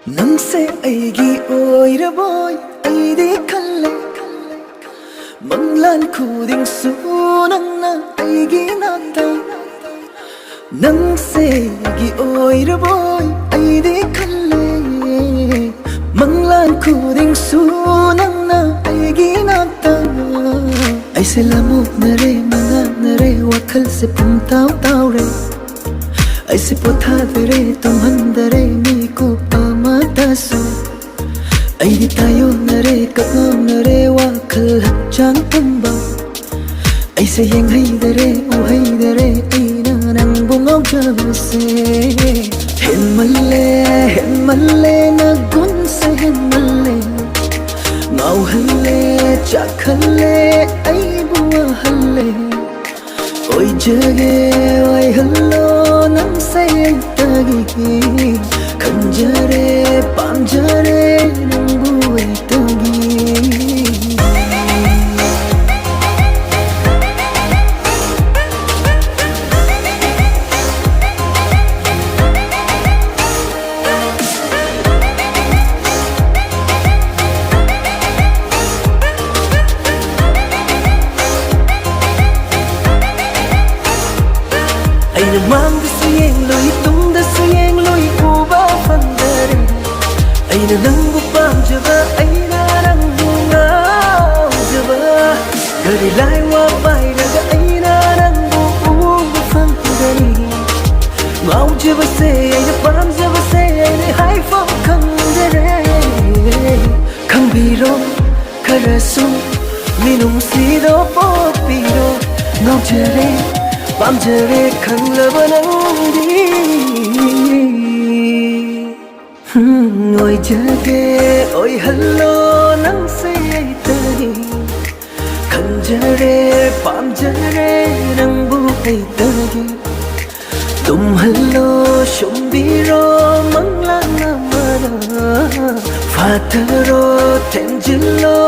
Nangse aigi oiraboy aidi khalle Manglan khuding su nangna aigi nata Nangse aigi oiraboy aidi khalle Manglan khuding su nangna aigi nata Aise lamuk nare mangak nare wakhal se pumtau tau re Aise potha dare tumhan dare mi ko pamatasu Aidi tayo nare kakam nare wakhal hachang tamba Aise yeng hai dare u hai dare aina nang bungau jabse Hen malle na gun se hen malle Ngau halle chak halle ai bua halle Oi jage oi hallo nang say tagi Khanjare pamjare nang bue tagi Aina mang da suyeng loi tung da suyeng loi uba fandare Aina nang bu pamjaba aina nang bu ngau jaba Gari lai wa bai raga aina nang bu uba fandare Ngau jaba se aina pamjaba se aina hai fo khandare Khang biro karasu minung sido popiro Ngau jare pamjare khanglaba nangdi Oi jage oi hallo nang say tagi Khanjare pamjare nang bu ai tagi Tum hallo shumbiro manglang namara Fataro tenjilo